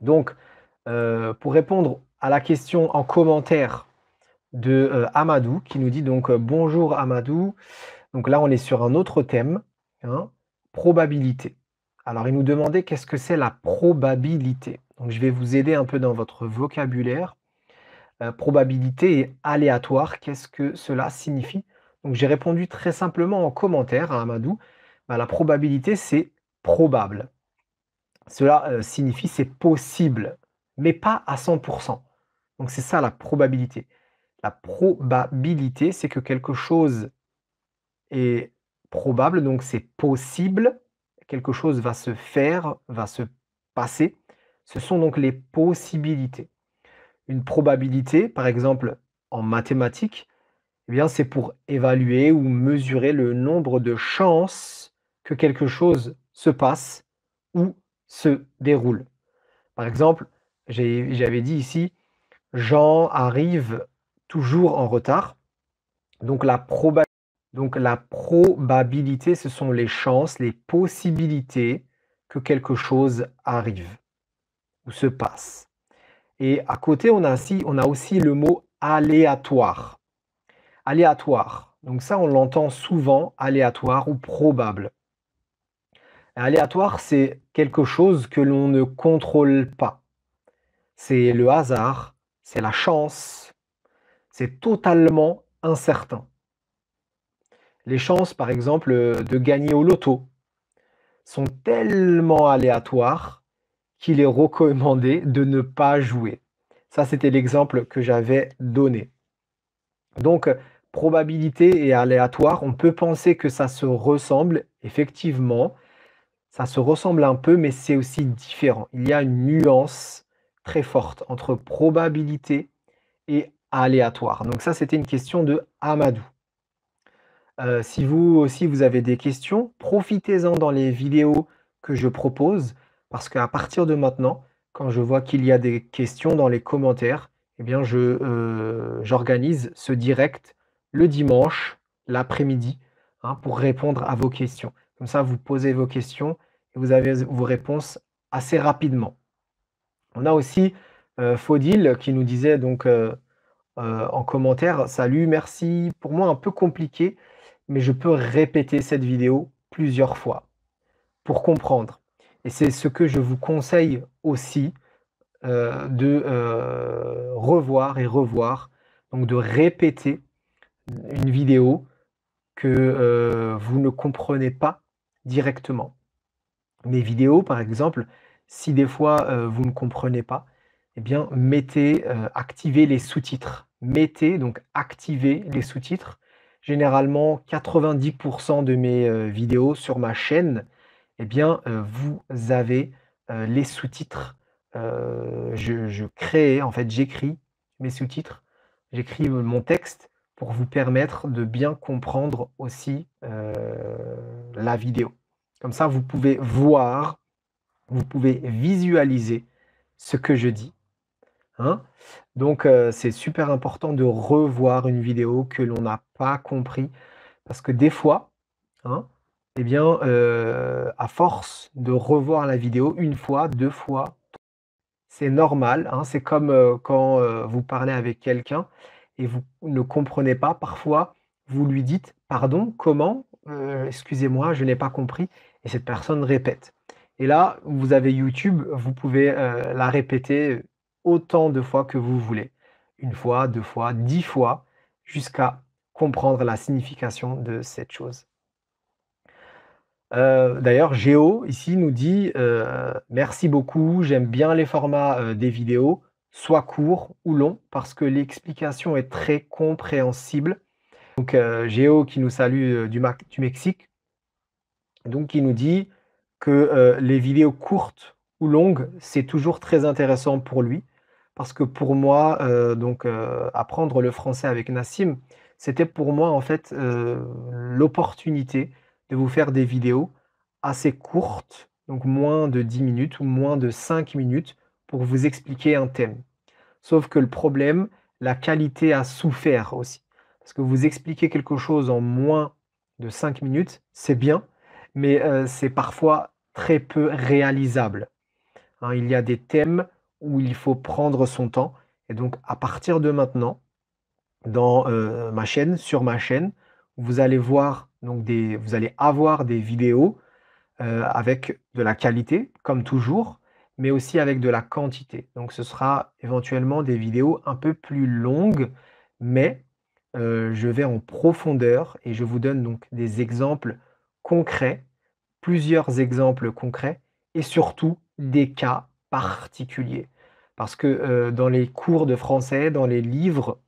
Donc, pour répondre à la question en commentaire de Amadou, qui nous dit donc bonjour Amadou. Donc là, on est sur un autre thème, hein, probabilité. Alors, il nous demandait qu'est-ce que c'est la probabilité. Donc, je vais vous aider un peu dans votre vocabulaire. Probabilité et aléatoire, qu'est-ce que cela signifie? Donc, j'ai répondu très simplement en commentaire à Amadou. Bah, la probabilité, c'est probable. Cela signifie c'est possible, mais pas à 100%. Donc, c'est ça la probabilité. La probabilité, c'est que quelque chose est probable, donc c'est possible, quelque chose va se faire, va se passer. Ce sont donc les possibilités. Une probabilité, par exemple en mathématiques, eh bien, c'est pour évaluer ou mesurer le nombre de chances que quelque chose se passe ou se déroule. Par exemple, j'avais dit ici, Jean arrive toujours en retard. Donc la probabilité, ce sont les chances, les possibilités que quelque chose arrive ou se passe. Et à côté, on a aussi le mot aléatoire. Aléatoire. Donc ça, on l'entend souvent, aléatoire ou probable. Aléatoire, c'est quelque chose que l'on ne contrôle pas. C'est le hasard, c'est la chance, c'est totalement incertain. Les chances, par exemple, de gagner au loto sont tellement aléatoires qu'il est recommandé de ne pas jouer. Ça, c'était l'exemple que j'avais donné. Donc, probabilité et aléatoire, on peut penser que ça se ressemble, effectivement, ça se ressemble un peu, mais c'est aussi différent. Il y a une nuance très forte entre probabilité et aléatoire. Donc ça, c'était une question de Amadou. Si vous aussi vous avez des questions, profitez-en dans les vidéos que je propose, parce qu'à partir de maintenant, quand je vois qu'il y a des questions dans les commentaires, eh bien j'organise ce direct le dimanche, l'après-midi, hein, pour répondre à vos questions. Comme ça, vous posez vos questions et vous avez vos réponses assez rapidement. On a aussi, Faudil qui nous disait donc, en commentaire: «Salut, merci. Pour moi un peu compliqué, mais je peux répéter cette vidéo plusieurs fois pour comprendre». Et c'est ce que je vous conseille aussi, de, revoir et revoir, donc de répéter une vidéo que, vous ne comprenez pas directement. Mes vidéos, par exemple, si des fois, vous ne comprenez pas, eh bien mettez, activez les sous-titres. Mettez donc activez les sous-titres. Généralement 90 de mes, vidéos sur ma chaîne, eh bien, vous avez, les sous-titres. Je crée en fait, j'écris mes sous-titres, j'écris, mon texte pour vous permettre de bien comprendre aussi, la vidéo. Comme ça, vous pouvez voir, vous pouvez visualiser ce que je dis, hein. Donc, c'est super important de revoir une vidéo que l'on n'a pas compris parce que des fois, hein, eh bien, à force de revoir la vidéo 1 fois, 2 fois, c'est normal, hein. C'est comme, quand, vous parlez avec quelqu'un et vous ne comprenez pas, parfois vous lui dites: «Pardon, comment? Excusez-moi, je n'ai pas compris» et cette personne répète. Et là, vous avez YouTube, vous pouvez, la répéter autant de fois que vous voulez. 1 fois, 2 fois, 10 fois, jusqu'à comprendre la signification de cette chose. D'ailleurs, Géo, ici, nous dit, «Merci beaucoup, j'aime bien les formats, des vidéos, soit courts ou longs, parce que l'explication est très compréhensible». Donc, Géo qui nous salue, du Mexique, donc qui nous dit que, les vidéos courtes ou longues, c'est toujours très intéressant pour lui. Parce que pour moi, apprendre le français avec Nassim, c'était pour moi en fait, l'opportunité de vous faire des vidéos assez courtes, donc moins de 10 minutes ou moins de 5 minutes pour vous expliquer un thème. Sauf que le problème, la qualité a souffert aussi. Parce que vous expliquer quelque chose en moins de 5 minutes, c'est bien, mais c'est parfois très peu réalisable, hein. Il y a des thèmes où il faut prendre son temps et donc à partir de maintenant, dans, ma chaîne, sur ma chaîne, vous allez voir donc vous allez avoir des vidéos, avec de la qualité comme toujours, mais aussi avec de la quantité. Donc ce sera éventuellement des vidéos un peu plus longues, mais, je vais en profondeur et je vous donne donc des exemples concrets, plusieurs exemples concrets et surtout des cas particuliers. Parce que, dans les cours de français, dans les livres,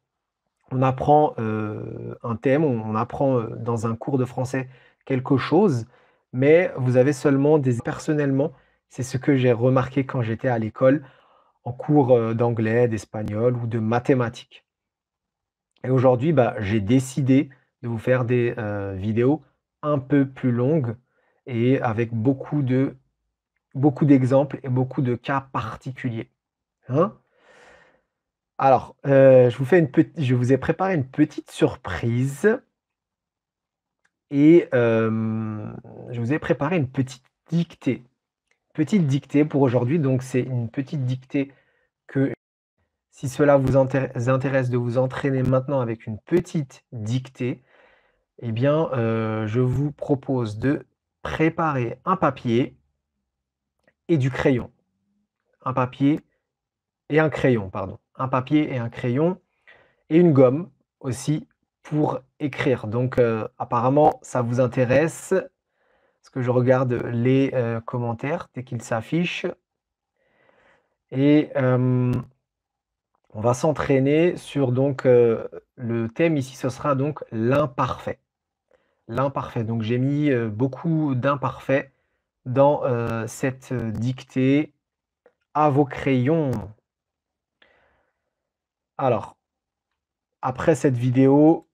on apprend, un thème, on apprend, dans un cours de français quelque chose, mais vous avez seulement des personnellement, c'est ce que j'ai remarqué quand j'étais à l'école, en cours, d'anglais, d'espagnol ou de mathématiques. Et aujourd'hui, bah, j'ai décidé de vous faire des, vidéos un peu plus longues et avec beaucoup d'exemples et beaucoup de cas particuliers, hein? Alors, je vous ai préparé une petite surprise. Et je vous ai préparé une petite dictée pour aujourd'hui. Donc c'est une petite dictée que si cela vous intéresse de vous entraîner maintenant avec une petite dictée, eh bien, je vous propose de préparer un papier et du crayon. Un papier et un crayon, pardon. Un papier et un crayon et une gomme aussi pour écrire. Donc apparemment ça vous intéresse. Parce que je regarde les, commentaires dès qu'ils s'affichent et on va s'entraîner sur donc, le thème ici, ce sera donc l'imparfait. L'imparfait, donc j'ai mis, beaucoup d'imparfaits dans, cette, dictée. À vos crayons. Alors, après cette vidéo,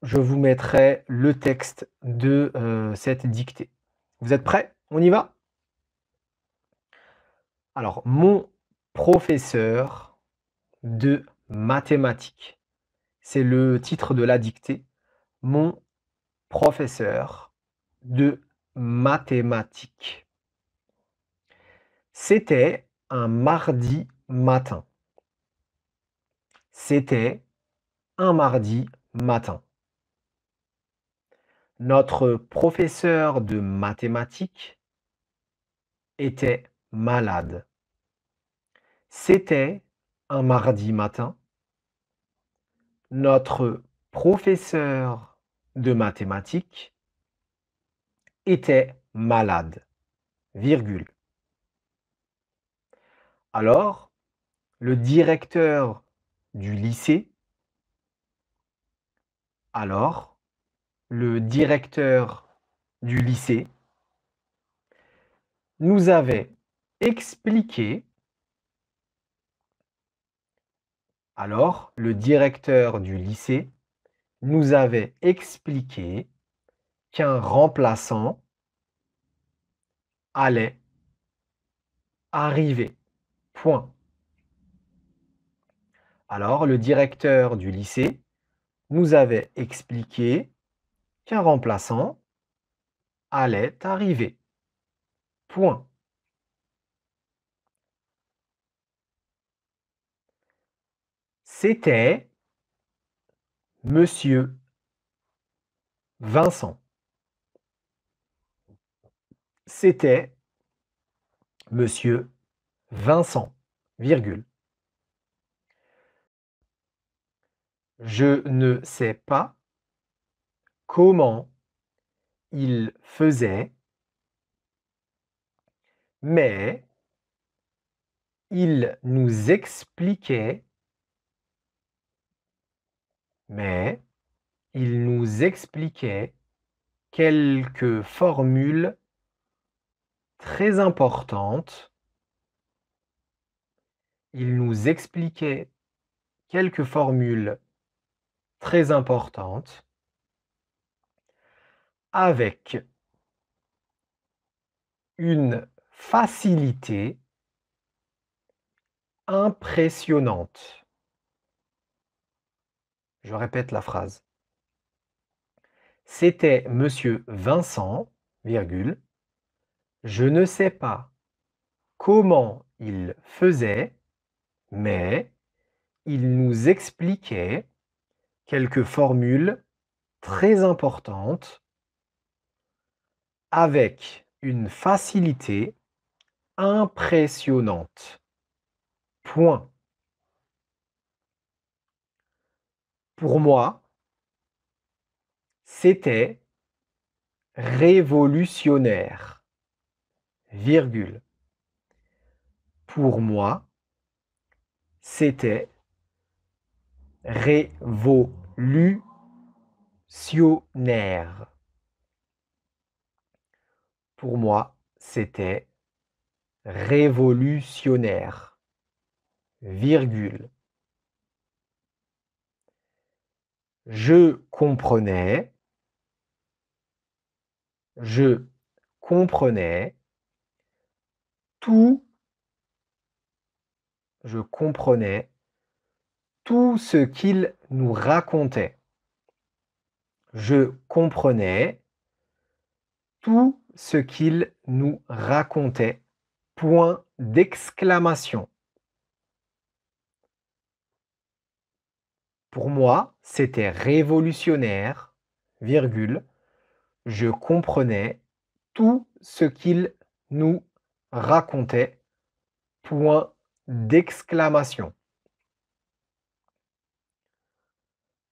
je vous mettrai le texte de, cette dictée. Vous êtes prêts? On y va? Alors, mon professeur de mathématiques. C'est le titre de la dictée. Mon professeur de mathématiques. C'était un mardi matin. C'était un mardi matin. Notre professeur de mathématiques était malade. C'était un mardi matin. Notre professeur de mathématiques était malade, virgule. Alors, le directeur du lycée alors, le directeur du lycée nous avait expliqué alors, le directeur du lycée nous avait expliqué qu'un remplaçant allait arriver. Point. Alors, le directeur du lycée nous avait expliqué qu'un remplaçant allait arriver. Point. C'était Monsieur Vincent. C'était Monsieur Vincent, virgule. Je ne sais pas comment il faisait, mais il nous expliquait quelques formules très importantes. Il nous expliquait quelques formules très importantes avec une facilité impressionnante. Je répète la phrase. C'était Monsieur Vincent, virgule. Je ne sais pas comment il faisait, mais il nous expliquait quelques formules très importantes avec une facilité impressionnante. Point. Pour moi, c'était révolutionnaire. Virgule. Pour moi, c'était révolutionnaire. Pour moi, c'était révolutionnaire. Virgule. Je comprenais tout, je comprenais tout ce qu'il nous racontait. Je comprenais tout ce qu'il nous racontait. Point d'exclamation. Pour moi, c'était révolutionnaire, virgule. Je comprenais tout ce qu'il nous racontait. Point d'exclamation.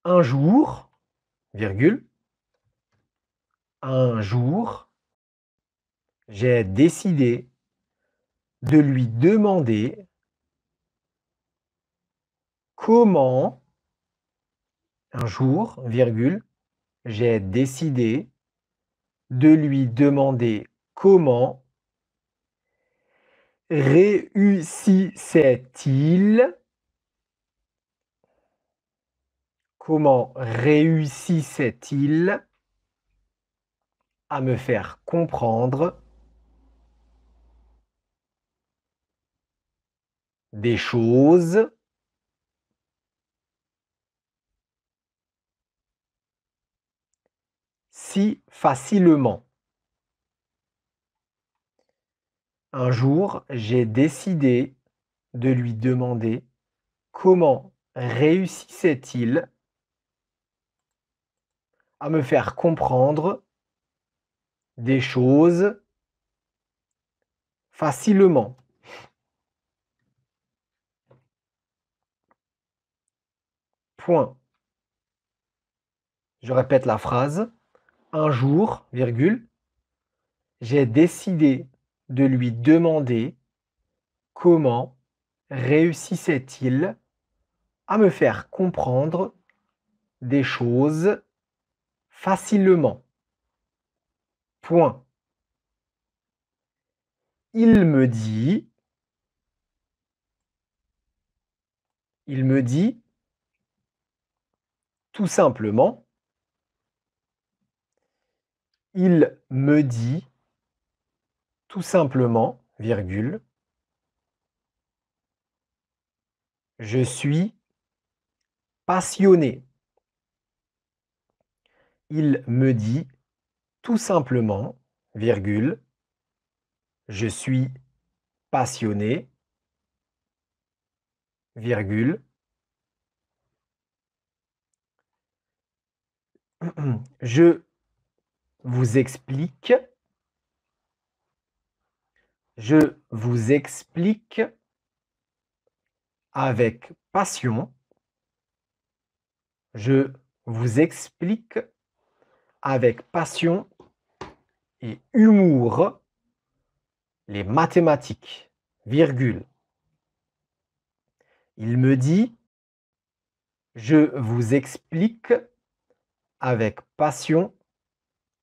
Un jour, virgule, un jour, j'ai décidé de lui demander comment, un jour, virgule, j'ai décidé de lui demander comment réussissait-il à me faire comprendre des choses si facilement. Un jour, j'ai décidé de lui demander comment réussissait-il à me faire comprendre des choses facilement. Point. Je répète la phrase. Un jour, virgule, j'ai décidé de lui demander comment réussissait-il à me faire comprendre des choses facilement. Point. Il me dit, tout simplement, il me dit, tout simplement, virgule, je suis passionné. Il me dit, tout simplement, virgule, je suis passionné, virgule, je vous explique avec passion. Je vous explique avec passion et humour les mathématiques, virgule. Il me dit, je vous explique avec passion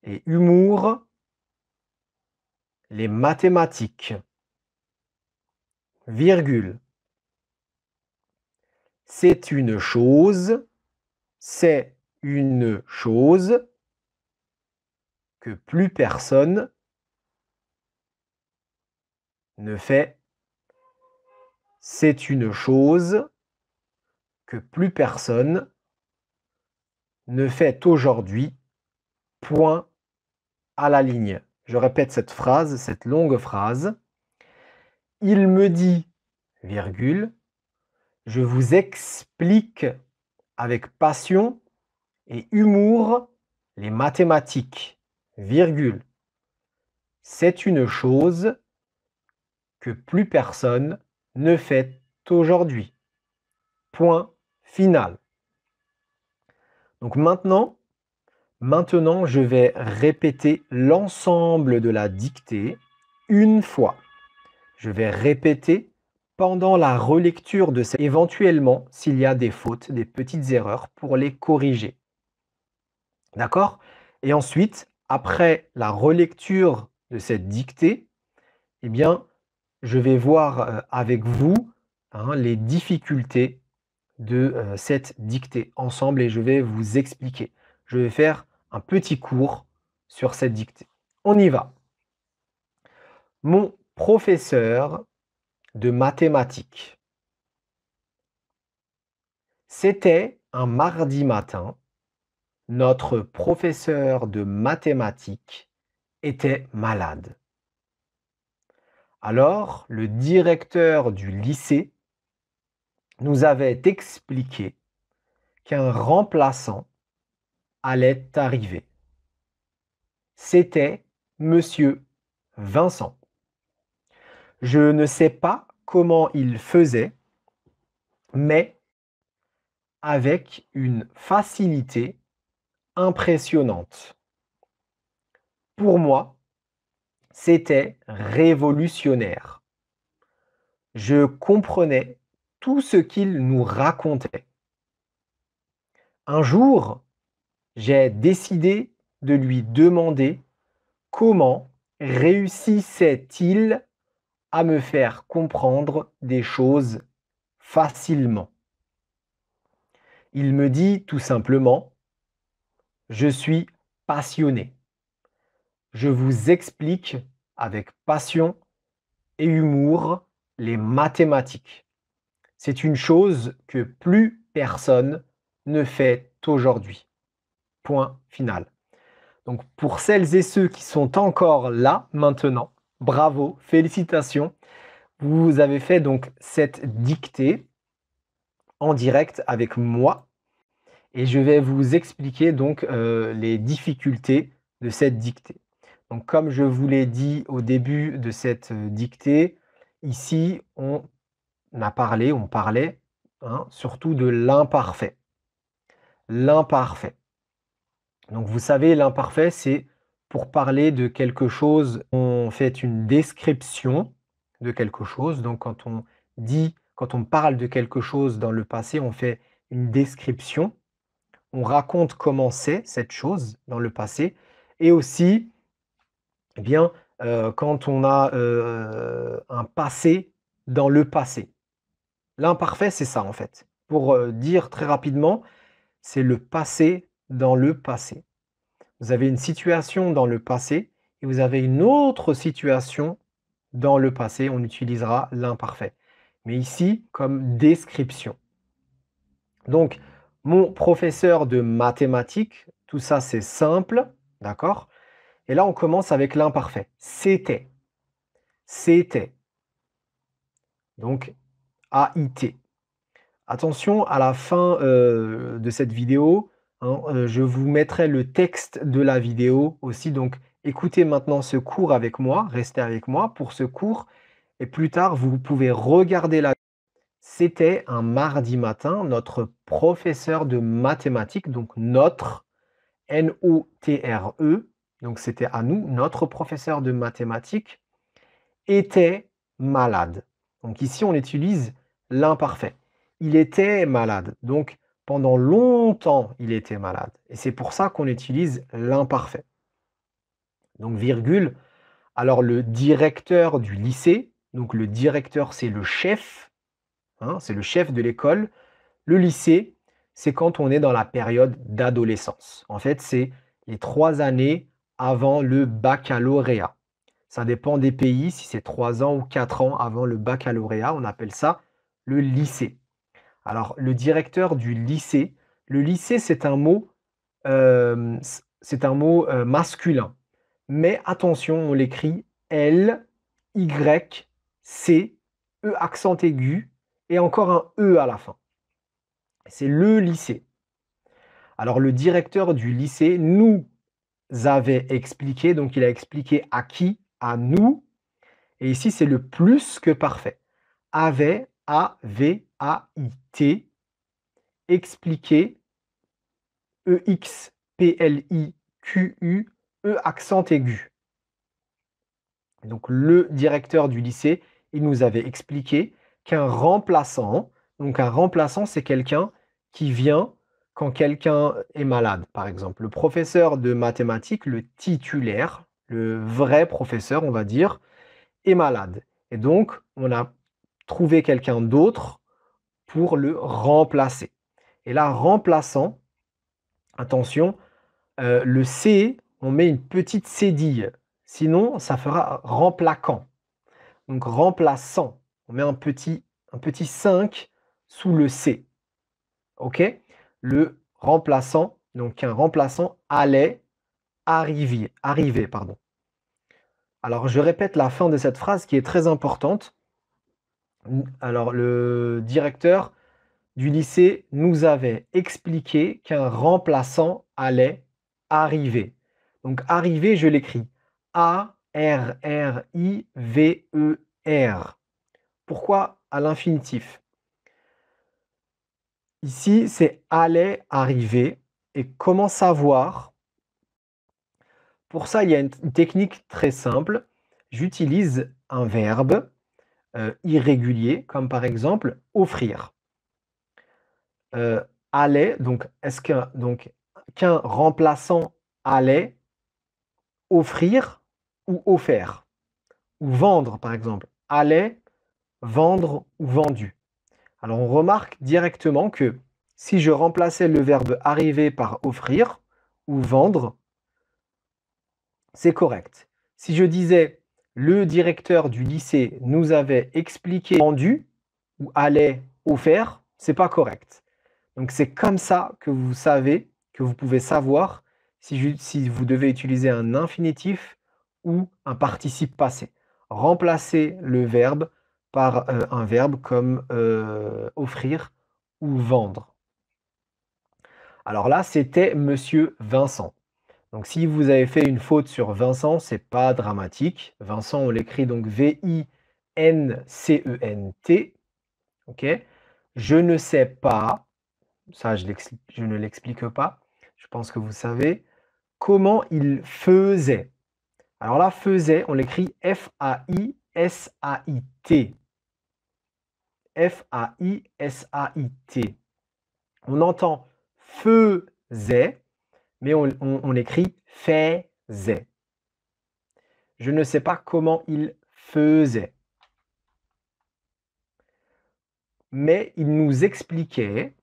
et humour les mathématiques, virgule. C'est une chose que plus personne ne fait. C'est une chose que plus personne ne fait aujourd'hui. Point à la ligne. Je répète cette phrase, cette longue phrase. Il me dit, virgule, je vous explique avec passion et humour les mathématiques, virgule. C'est une chose que plus personne ne fait aujourd'hui. Point final. Donc maintenant, je vais répéter l'ensemble de la dictée une fois. Je vais répéter pendant la relecture de cette... Éventuellement, s'il y a des fautes, des petites erreurs, pour les corriger. D'accord? Et ensuite, après la relecture de cette dictée, eh bien, je vais voir avec vous les difficultés de cette dictée ensemble et je vais vous expliquer. Je vais faire un petit cours sur cette dictée. On y va. Mon professeur de mathématiques. C'était un mardi matin. Notre professeur de mathématiques était malade. Alors, le directeur du lycée nous avait expliqué qu'un remplaçant allait arriver. C'était Monsieur Vincent. Je ne sais pas comment il faisait, mais avec une facilité impressionnante. Pour moi, c'était révolutionnaire. Je comprenais tout ce qu'il nous racontait. Un jour, j'ai décidé de lui demander comment réussissait-il à me faire comprendre des choses facilement. Il me dit tout simplement, je suis passionné. Je vous explique avec passion et humour les mathématiques. C'est une chose que plus personne ne fait aujourd'hui. Point final. Donc pour celles et ceux qui sont encore là maintenant, bravo, félicitations. Vous avez fait donc cette dictée en direct avec moi et je vais vous expliquer donc les difficultés de cette dictée. Donc comme je vous l'ai dit au début de cette dictée, ici on parlait surtout de l'imparfait. L'imparfait. Donc vous savez, l'imparfait, c'est pour parler de quelque chose, on fait une description de quelque chose. Donc quand on parle de quelque chose dans le passé, on fait une description. On raconte comment c'est cette chose dans le passé. Et aussi, eh bien, quand on a un passé dans le passé. L'imparfait, c'est ça en fait. Pour dire très rapidement, c'est le passé dans le passé. Vous avez une situation dans le passé et vous avez une autre situation dans le passé. On utilisera l'imparfait. Mais ici, comme description. Donc, mon professeur de mathématiques, tout ça c'est simple, d'accord? Et là, on commence avec l'imparfait. C'était. C'était. Donc, A-I-T. Attention, à la fin de cette vidéo, je vous mettrai le texte de la vidéo aussi. Donc, écoutez maintenant ce cours avec moi, restez avec moi pour ce cours. Et plus tard, vous pouvez regarder la vidéo. C'était un mardi matin, notre professeur de mathématiques, donc notre, N-O-T-R-E, donc c'était à nous, notre professeur de mathématiques, était malade. Donc ici, on utilise l'imparfait. Il était malade. Donc, pendant longtemps, il était malade. Et c'est pour ça qu'on utilise l'imparfait. Donc, virgule. Alors, le directeur du lycée, donc le directeur, c'est le chef, c'est le chef de l'école. Le lycée, c'est quand on est dans la période d'adolescence. En fait, c'est les 3 années avant le baccalauréat. Ça dépend des pays, si c'est 3 ans ou 4 ans avant le baccalauréat, on appelle ça le lycée. Alors, le directeur du lycée, le lycée, c'est un mot, masculin. Mais attention, on l'écrit L-Y-C-ée. C, E accent aigu, et encore un E à la fin. C'est le lycée. Alors, le directeur du lycée nous avait expliqué, donc il a expliqué à qui? À nous. Et ici, c'est le plus que parfait. Avait, A-V-A-I-T, expliqué, E-X-P-L-I-Q-U, E accent aigu. Donc, le directeur du lycée, il nous avait expliqué qu'un remplaçant, donc un remplaçant, c'est quelqu'un qui vient quand quelqu'un est malade, par exemple. Le professeur de mathématiques, le titulaire, le vrai professeur, on va dire, est malade. Et donc, on a trouvé quelqu'un d'autre pour le remplacer. Et là, remplaçant, attention, le C, on met une petite cédille. Sinon, ça fera remplaquant. Donc, remplaçant, on met un petit 5 sous le C. OK? Le remplaçant, donc un remplaçant allait arriver, pardon. Alors, je répète la fin de cette phrase qui est très importante. Alors, le directeur du lycée nous avait expliqué qu'un remplaçant allait arriver. Donc, arriver, je l'écris A-R-R-I-V-E-R. Pourquoi à l'infinitif? Ici, c'est allait arriver. Et comment savoir? Pour ça, il y a une technique très simple. J'utilise un verbe irrégulier, comme par exemple offrir. Allait, donc est-ce qu'un remplaçant allait offrir ou offert? Ou vendre, par exemple. Allait, vendre ou vendu. Alors, on remarque directement que si je remplaçais le verbe arriver par offrir ou vendre, c'est correct. Si je disais le directeur du lycée nous avait expliqué vendu ou allait offert, c'est pas correct. Donc, c'est comme ça que vous savez, que vous pouvez savoir si vous devez utiliser un infinitif ou un participe passé. Remplacez le verbe par un verbe comme offrir ou vendre. Alors là, c'était Monsieur Vincent. Donc, si vous avez fait une faute sur Vincent, c'est pas dramatique. Vincent, on l'écrit donc V-I-N-C-E-N-T. OK? Je ne sais pas, ça je ne l'explique pas, je pense que vous savez, comment il faisait. Alors là, faisait, on l'écrit F-A-I-S-A-I-T. F-A-I-S-A-I-T. On entend faisait, mais on écrit faisait. Je ne sais pas comment il faisait. Mais il nous expliquait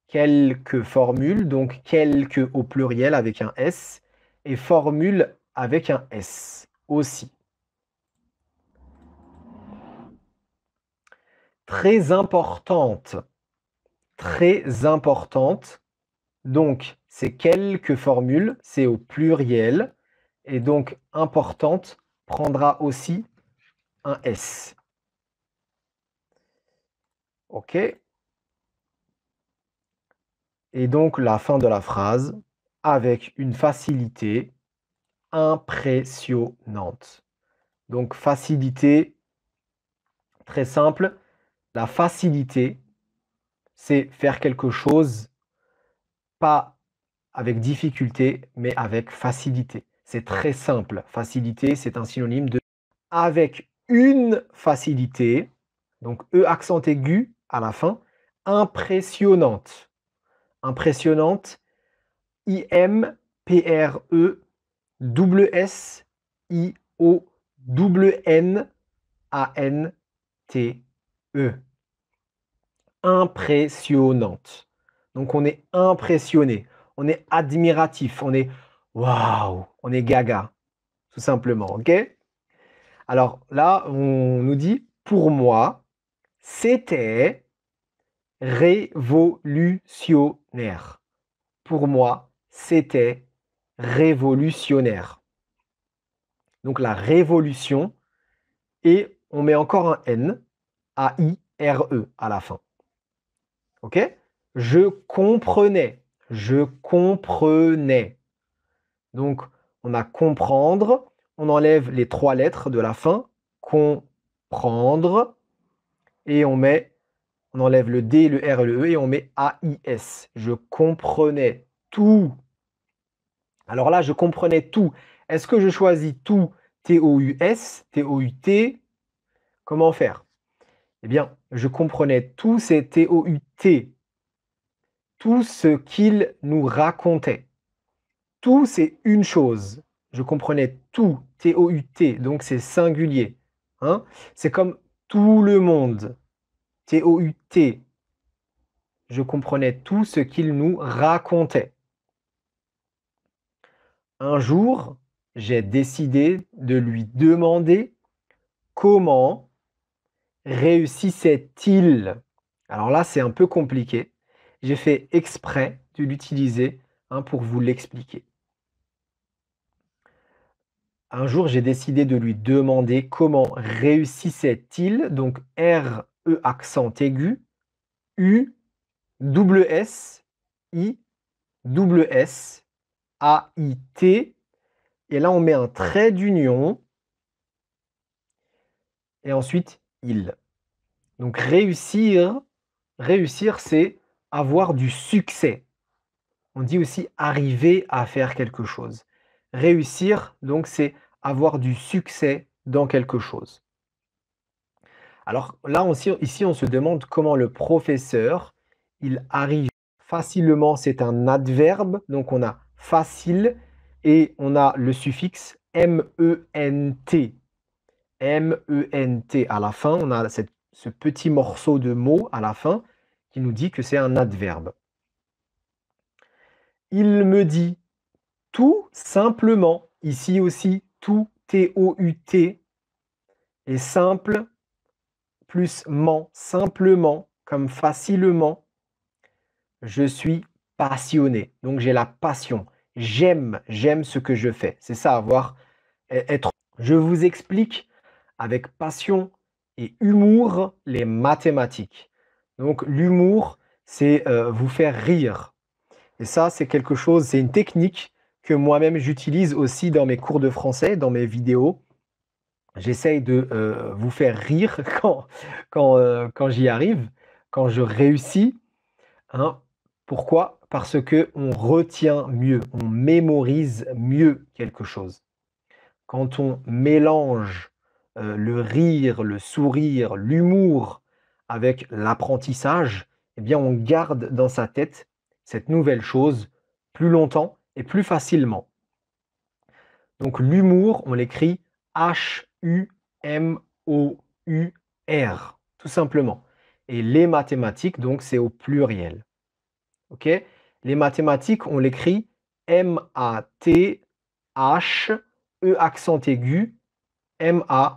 quelques formules, donc quelques au pluriel avec un S, et formules avec un S aussi. Très importante. Très importante. Donc, c'est quelques formules, c'est au pluriel. Et donc, importante prendra aussi un S. OK? Et donc, la fin de la phrase, avec une facilité impressionnante. Donc, facilité, très simple. La facilité, c'est faire quelque chose, pas avec difficulté, mais avec facilité. C'est très simple. Facilité, c'est un synonyme de avec une facilité, donc E accent aigu à la fin, impressionnante. Impressionnante, I-M-P-R-E-S-S-I-O-N-N-A-N-T-E. Impressionnante. Donc on est impressionné, on est admiratif, on est waouh, on est gaga, tout simplement, ok? Alors là, on nous dit pour moi, c'était révolutionnaire. Pour moi, c'était révolutionnaire. Donc la révolution est on met encore un N, A-I-R-E à la fin. OK? Je comprenais. Je comprenais. Donc, on a comprendre, on enlève les 3 lettres de la fin, comprendre, et on enlève le D, le R et le E, et on met A-I-S. Je comprenais tout. Alors là, je comprenais tout. Est-ce que je choisis tout, T-O-U-S, T-O-U-T? Comment faire? Eh bien, je comprenais tout, c'est T-O-U-T. Tout ce qu'il nous racontait. Tout, c'est une chose. Je comprenais tout, T-O-U-T, donc c'est singulier. Hein? C'est comme tout le monde, T-O-U-T. Je comprenais tout ce qu'il nous racontait. Un jour, j'ai décidé de lui demander comment réussissait-il. Alors là, c'est un peu compliqué. J'ai fait exprès de l'utiliser pour vous l'expliquer. Un jour, j'ai décidé de lui demander comment réussissait-il, donc R, E accent aigu, U, double S, I, double S, A, I, T. Et là, on met un trait d'union. Et ensuite, il. Donc réussir, c'est avoir du succès. On dit aussi arriver à faire quelque chose. Réussir, donc, c'est avoir du succès dans quelque chose. Alors là aussi, ici, on se demande comment le professeur, il arrive facilement, c'est un adverbe, donc on a facile et on a le suffixe M-E-N-T. M-E-N-T à la fin, on a ce petit morceau de mot à la fin qui nous dit que c'est un adverbe. Il me dit tout simplement, ici aussi, tout, T-O-U-T, et simple, plus ment, simplement, comme facilement, je suis passionné. Donc j'ai la passion. J'aime ce que je fais. C'est ça, être. Je vous explique avec passion et humour les mathématiques. Donc l'humour, c'est vous faire rire. Et ça, c'est quelque chose, c'est une technique que moi-même j'utilise aussi dans mes cours de français, dans mes vidéos. J'essaye de vous faire rire quand j'y arrive, quand je réussis. Hein. Pourquoi? Parce qu'on retient mieux, on mémorise mieux quelque chose. Quand on mélange le rire, le sourire, l'humour avec l'apprentissage, eh bien on garde dans sa tête cette nouvelle chose plus longtemps et plus facilement. Donc l'humour, on l'écrit H-U-M-O-U-R, tout simplement. Et les mathématiques, donc c'est au pluriel. Ok? Les mathématiques, on l'écrit M-A-T-H-E accent aigu, M-A-T-I-Q-U-E,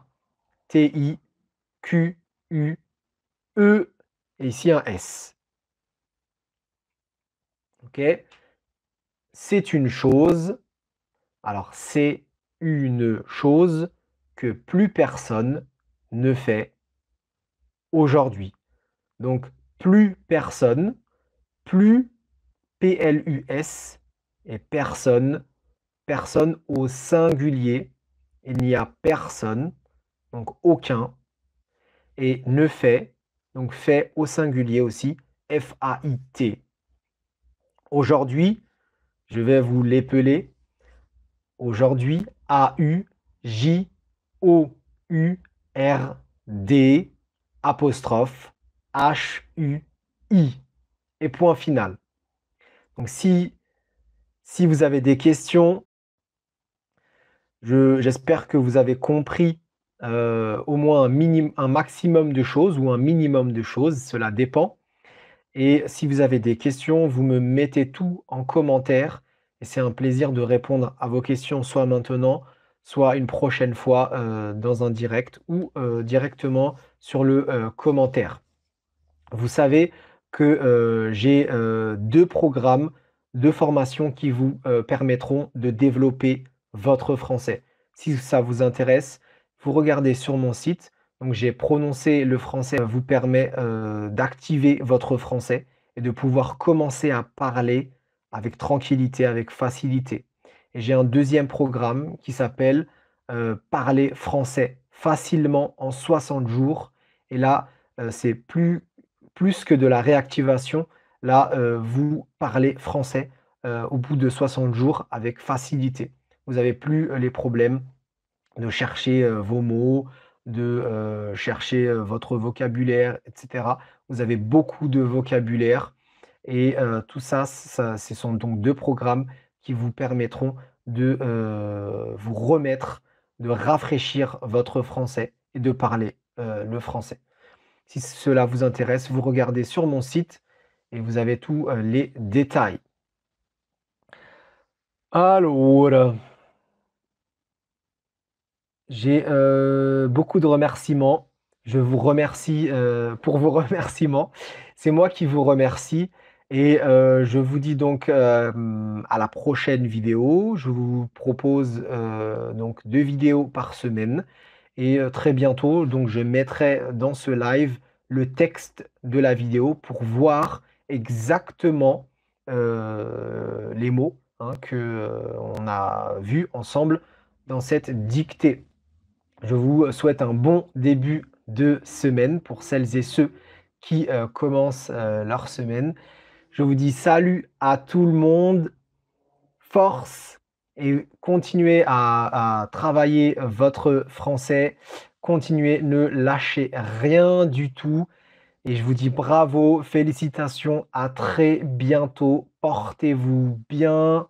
et ici un S. Ok? C'est une chose. Alors, c'est une chose que plus personne ne fait aujourd'hui. Donc, plus personne, plus P-L-U-S et personne, personne au singulier. Il n'y a personne, donc aucun, et ne fait, donc fait au singulier aussi, F-A-I-T. Aujourd'hui, je vais vous l'épeler. Aujourd'hui, A-U-J-O-U-R-D apostrophe H-U-I et point final. Donc si vous avez des questions, j'espère que vous avez compris au moins un maximum de choses ou un minimum de choses, cela dépend. Et si vous avez des questions, vous me mettez tout en commentaire et c'est un plaisir de répondre à vos questions soit maintenant, soit une prochaine fois dans un direct ou directement sur le commentaire. Vous savez que j'ai 2 programmes de formation qui vous permettront de développer votre français. Si ça vous intéresse, vous regardez sur mon site, Donc j'ai prononcé le français vous permet, d'activer votre français et de pouvoir commencer à parler avec tranquillité, avec facilité. Et j'ai un deuxième programme qui s'appelle, Parler français facilement en 60 jours et là, c'est plus que de la réactivation. Là, vous parlez français, au bout de 60 jours avec facilité. Vous avez plus, les problèmes de chercher, vos mots, de, chercher, votre vocabulaire et cetera. Vous avez beaucoup de vocabulaire et tout ça, ce sont donc 2 programmes qui vous permettront de, vous remettre, de rafraîchir votre français et de parler, le français. Si cela vous intéresse, vous regardez sur mon site et vous avez tous, les détails. Alors, j'ai, beaucoup de remerciements. Je vous remercie, pour vos remerciements. C'est moi qui vous remercie et je vous dis donc, à la prochaine vidéo. Je vous propose, donc 2 vidéos par semaine et très bientôt, donc je mettrai dans ce live le texte de la vidéo pour voir exactement, les mots, hein, que, on a vus ensemble dans cette dictée. Je vous souhaite un bon début de semaine pour celles et ceux qui, commencent, leur semaine. Je vous dis salut à tout le monde, force et continuez à travailler votre français. Continuez, ne lâchez rien du tout et je vous dis bravo, félicitations, à très bientôt. Portez-vous bien.